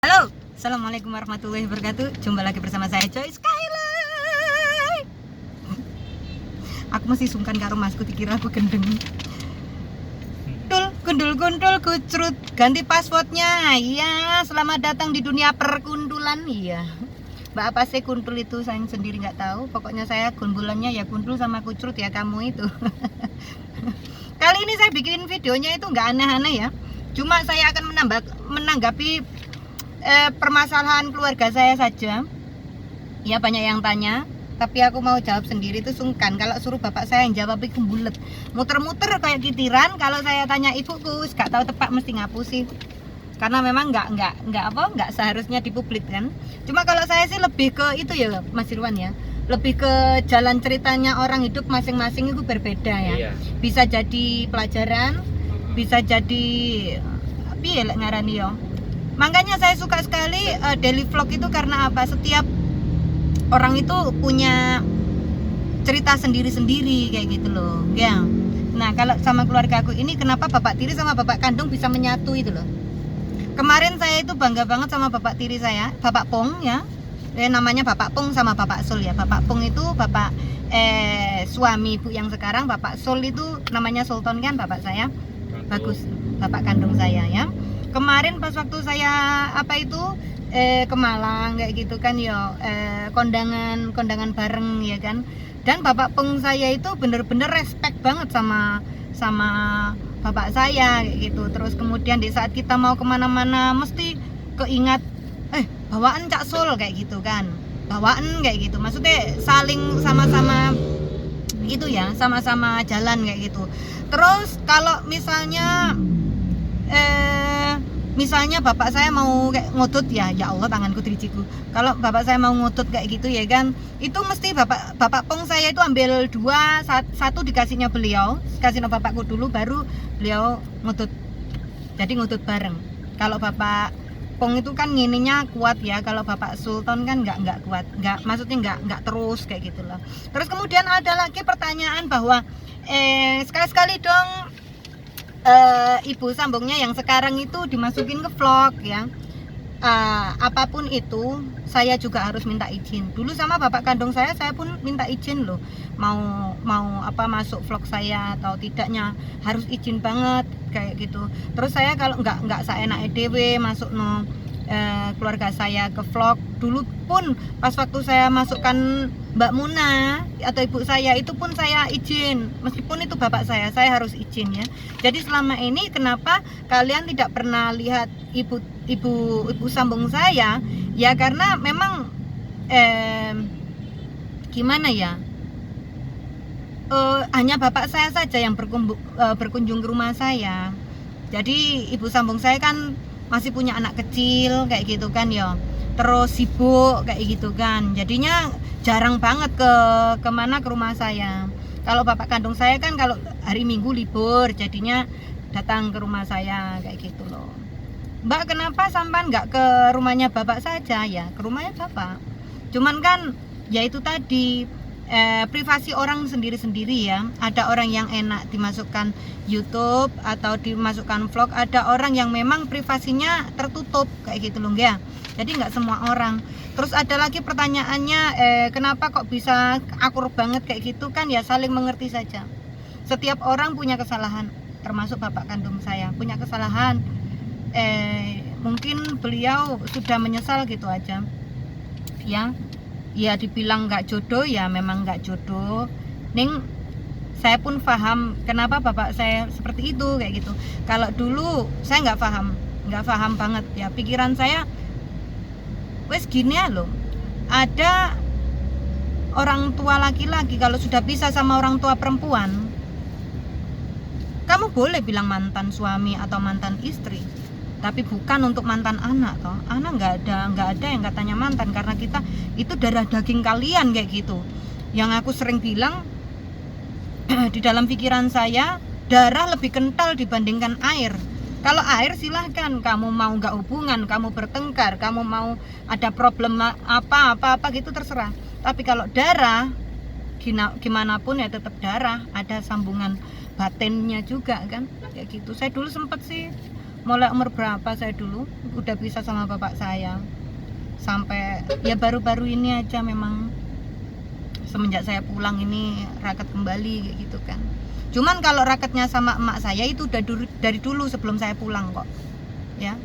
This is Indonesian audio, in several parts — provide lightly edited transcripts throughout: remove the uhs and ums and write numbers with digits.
Halo, assalamualaikum warahmatullahi wabarakatuh. Jumpa lagi bersama saya Joy Skylight. Aku masih sungkan karo masku dikira aku gendeng. Gundul kucrut ganti passwordnya. Iya, selamat datang di dunia perkundulan. Iya. Mbak apa sih kuntul itu, saya sendiri nggak tahu. Pokoknya saya gundulannya ya kuntul sama kucrut ya kamu itu. Kali ini saya bikin videonya itu nggak aneh-aneh ya. Cuma saya akan menanggapi permasalahan keluarga saya saja. Ya banyak yang tanya, tapi aku mau jawab sendiri itu sungkan. Kalau suruh bapak saya yang jawab itu bulet, muter-muter kayak kitiran. Kalau saya tanya ibuku, gak tahu tepat mesti ngapusi. Karena memang nggak seharusnya dipublik kan. Cuma kalau saya sih lebih ke itu ya Mas Irwan ya. Lebih ke jalan ceritanya orang hidup masing-masing itu berbeda ya. Iya. Bisa jadi pelajaran, bisa jadi piye lek ngarani yo. Makanya saya suka sekali daily vlog itu karena apa? Setiap orang itu punya cerita sendiri-sendiri kayak gitu loh, ya. Nah, kalau sama keluarga aku ini kenapa bapak tiri sama bapak kandung bisa menyatu itu loh. Kemarin saya itu bangga banget sama bapak tiri saya, Bapak Pong ya. Namanya Bapak Pong sama Bapak Sul ya. Bapak Pong itu bapak suami ibu yang sekarang, Bapak Sul itu namanya Sultan kan bapak saya. Bagus, bapak kandung saya ya. Kemarin pas waktu saya ke Malang kayak gitu kan ya, kondangan bareng ya kan. Dan bapak peng saya itu bener-bener respect banget sama bapak saya kayak gitu. Terus kemudian di saat kita mau kemana-mana mesti keingat bawaan Cak Sul kayak gitu kan, bawaan kayak gitu, maksudnya saling sama-sama itu ya, sama-sama jalan kayak gitu. Terus kalau misalnya bapak saya mau kayak ngutut ya Allah tanganku trijiku. Kalau bapak saya mau ngutut kayak gitu ya kan, itu mesti bapak pong saya itu ambil dua, satu dikasihnya beliau, kasih bapakku dulu baru beliau ngutut. Jadi ngutut bareng. Kalau bapak pong itu kan ngininya kuat ya, kalau bapak Sultan kan nggak kuat, maksudnya nggak terus kayak gitu loh. Terus kemudian ada lagi pertanyaan bahwa sekali-sekali dong ibu sambungnya yang sekarang itu dimasukin ke vlog ya. Apapun itu saya juga harus minta izin. Dulu sama bapak kandung saya pun minta izin loh. Mau masuk vlog saya atau tidaknya harus izin banget kayak gitu. Terus saya kalau nggak seenak EDW masuk keluarga saya ke vlog. Dulu pun pas waktu saya masukkan Mbak Muna atau ibu saya itu pun saya izin, meskipun itu bapak saya harus izin ya. Jadi selama ini kenapa kalian tidak pernah lihat ibu sambung saya ya, karena memang gimana ya, hanya bapak saya saja yang berkunjung ke rumah saya. Jadi ibu sambung saya kan masih punya anak kecil kayak gitu kan ya, terus sibuk kayak gitu kan, jadinya jarang banget ke rumah saya. Kalau bapak kandung saya kan kalau hari Minggu libur, jadinya datang ke rumah saya kayak gitu loh. Mbak, kenapa sampan nggak ke rumahnya bapak saja? Ya ke rumahnya bapak, cuman kan ya itu tadi, privasi orang sendiri-sendiri ya. Ada orang yang enak dimasukkan YouTube atau dimasukkan vlog, ada orang yang memang privasinya tertutup kayak gitu loh ya. Jadi nggak semua orang. Terus ada lagi pertanyaannya, kenapa kok bisa akur banget kayak gitu kan ya, saling mengerti saja. Setiap orang punya kesalahan, termasuk bapak kandung saya punya kesalahan. Mungkin beliau sudah menyesal gitu aja ya dibilang nggak jodoh ya memang nggak jodoh. Saya pun paham kenapa bapak saya seperti itu kayak gitu. Kalau dulu saya nggak paham banget ya, pikiran saya wes gini ya loh, ada orang tua laki-laki kalau sudah bisa sama orang tua perempuan, kamu boleh bilang mantan suami atau mantan istri, tapi bukan untuk mantan anak toh. Anak nggak ada yang katanya mantan, karena kita itu darah daging kalian kayak gitu. Yang aku sering bilang di dalam pikiran saya, darah lebih kental dibandingkan air. Kalau air silahkan, kamu mau nggak hubungan, kamu bertengkar, kamu mau ada problem apa gitu terserah. Tapi kalau darah, gimana pun ya tetap darah, ada sambungan batinnya juga kan kayak gitu. Saya dulu sempet sih mulai umur berapa saya dulu udah bisa sama bapak saya, sampai ya baru-baru ini aja memang semenjak saya pulang ini raket kembali kayak gitu kan. Cuman kalau raketnya sama emak saya itu udah dari dulu sebelum saya pulang kok ya.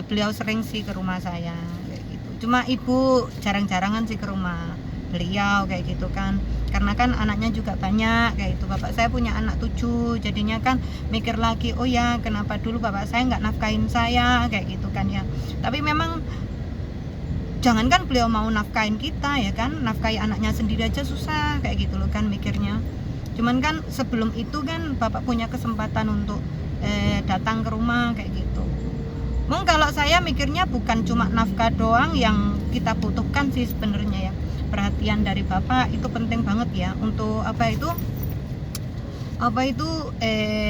Beliau sering sih ke rumah saya kayak gitu. Cuma ibu jarang-jarangan sih ke rumah beliau kayak gitu kan, karena kan anaknya juga banyak kayak gitu. Bapak saya punya anak 7, jadinya kan mikir lagi, oh ya kenapa dulu bapak saya nggak nafkahin saya kayak gitu kan ya. Tapi memang jangankan beliau mau nafkahin kita ya kan, nafkahi anaknya sendiri aja susah kayak gitu loh kan mikirnya. Cuman kan sebelum itu kan bapak punya kesempatan untuk datang ke rumah kayak gitu. Mungkin kalau saya mikirnya bukan cuma nafkah doang yang kita butuhkan sih sebenarnya ya. Perhatian dari bapak itu penting banget ya untuk apa itu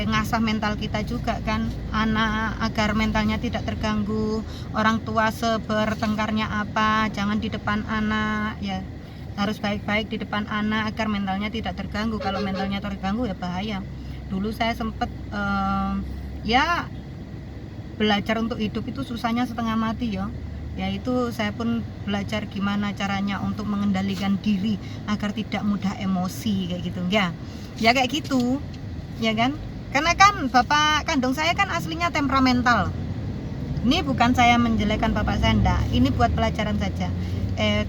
ngasah mental kita juga kan, anak agar mentalnya tidak terganggu. Orang tua sebertengkarnya apa, jangan di depan anak ya, harus baik-baik di depan anak agar mentalnya tidak terganggu. Kalau mentalnya terganggu ya bahaya. Dulu saya sempet ya belajar untuk hidup itu susahnya setengah mati ya. Yaitu saya pun belajar gimana caranya untuk mengendalikan diri agar tidak mudah emosi kayak gitu ya. Ya kayak gitu. Ya kan? Karena kan bapak kandung saya kan aslinya temperamental. Ini bukan saya menjelekkan bapak saya enggak. Ini buat pelajaran saja.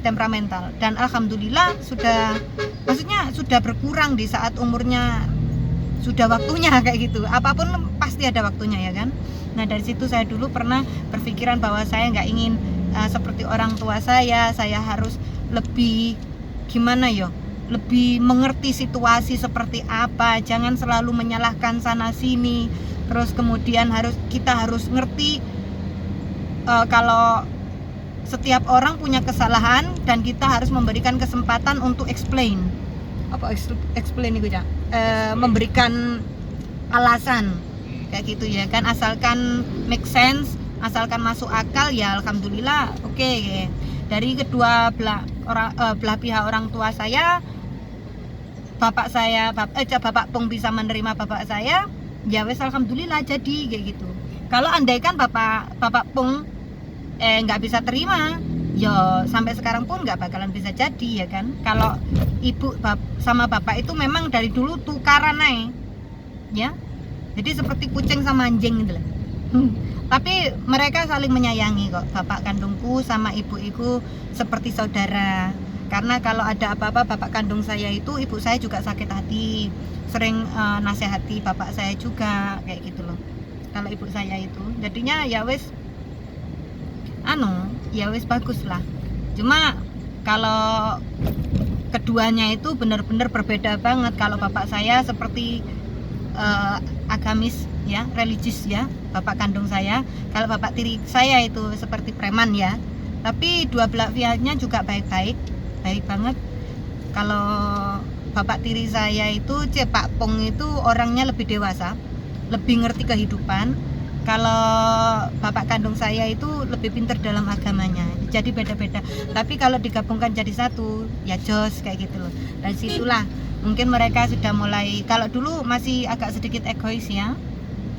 Temperamental, dan alhamdulillah sudah berkurang di saat umurnya sudah waktunya kayak gitu. Apapun pasti ada waktunya ya kan. Nah dari situ saya dulu pernah berpikiran bahwa saya nggak ingin seperti orang tua saya harus lebih gimana ya, lebih mengerti situasi seperti apa, jangan selalu menyalahkan sana sini. Terus kemudian kita harus ngerti kalau setiap orang punya kesalahan dan kita harus memberikan kesempatan untuk explain itu ya, memberikan alasan kayak gitu ya kan, asalkan make sense, asalkan masuk akal ya alhamdulillah oke. Dari kedua belah pihak orang tua saya, bapak Pung bisa menerima bapak saya ya wes alhamdulillah jadi kayak gitu. Kalau andaikan bapak Pung nggak bisa terima ya sampai sekarang pun nggak bakalan bisa jadi ya kan. Kalau ibu sama bapak itu memang dari dulu tukaran aja ya, jadi seperti kucing sama anjing gitu lah. Tapi mereka saling menyayangi kok, bapak kandungku sama ibu seperti saudara. Karena kalau ada apa-apa bapak kandung saya itu, ibu saya juga sakit hati, sering nasihati bapak saya juga kayak gitu loh. Kalau ibu saya itu jadinya ya wes bagus lah. Cuma kalau keduanya itu benar-benar berbeda banget. Kalau bapak saya seperti agamis ya, religius ya, bapak kandung saya. Kalau bapak tiri saya itu seperti preman ya. Tapi dua belah pihaknya juga baik banget. Kalau bapak tiri saya itu Pak Pong itu orangnya lebih dewasa, lebih ngerti kehidupan. Kalau bapak kandung saya itu lebih pintar dalam agamanya. Jadi beda-beda. Tapi kalau digabungkan jadi satu, ya jos kayak gitu loh. Dari situlah mungkin mereka sudah mulai, kalau dulu masih agak sedikit egois ya,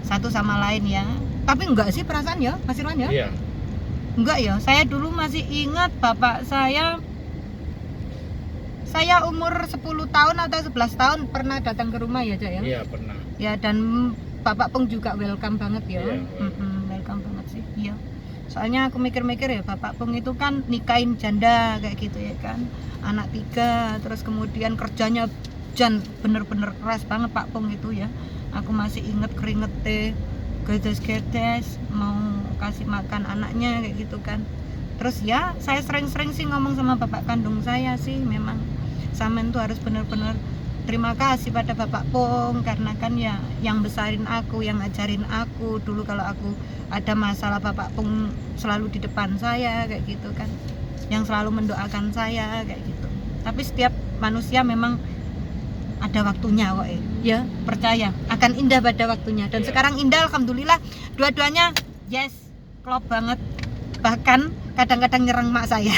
satu sama lain ya. Tapi enggak sih perasaan ya, Mas Irwan ya? Iya. Enggak ya. Saya dulu masih ingat bapak saya umur 10 tahun atau 11 tahun pernah datang ke rumah ya, Cak ya? Iya, pernah. Ya, dan Bapak Pung juga welcome banget ya. Welcome banget sih. Iya. Soalnya aku mikir-mikir ya, Bapak Pung itu kan nikahin janda kayak gitu ya kan. Anak 3, terus kemudian kerjanya bener-bener keras banget Pak Pung itu ya. Aku masih inget keringetnya gedes-gedes mau kasih makan anaknya kayak gitu kan. Terus ya, saya sering-sering sih ngomong sama bapak kandung saya sih, memang Samen tuh harus bener-bener terima kasih pada Bapak Pung, karena kan ya yang besarin aku, yang ngajarin aku. Dulu kalau aku ada masalah Bapak Pung selalu di depan saya kayak gitu kan, yang selalu mendoakan saya kayak gitu. Tapi setiap manusia memang ada waktunya kok ya, percaya akan indah pada waktunya. Dan sekarang indah alhamdulillah, dua-duanya yes, klop banget. Bahkan kadang-kadang nyerang mak saya.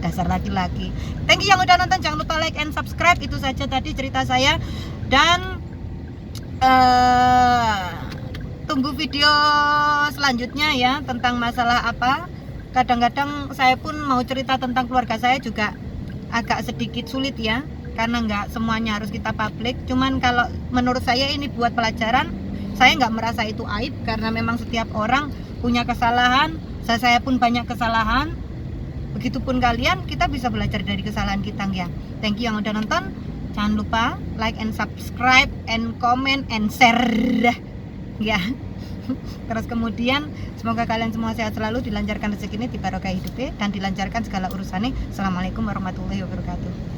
Dasar laki-laki. Thank you yang udah nonton, jangan lupa like and subscribe. Itu saja tadi cerita saya. Dan tunggu video selanjutnya ya tentang masalah apa. Kadang-kadang saya pun mau cerita tentang keluarga saya juga agak sedikit sulit ya, karena nggak semuanya harus kita publik. Cuman kalau menurut saya ini buat pelajaran, saya nggak merasa itu aib karena memang setiap orang punya kesalahan. Saya pun banyak kesalahan. Begitupun kalian, kita bisa belajar dari kesalahan kita ya. Thank you yang udah nonton. Jangan lupa like and subscribe and comment and share ya. Terus kemudian semoga kalian semua sehat selalu, dilancarkan rezekinya, dibarokah hidupnya, dan dilancarkan segala urusannya. Assalamualaikum warahmatullahi wabarakatuh.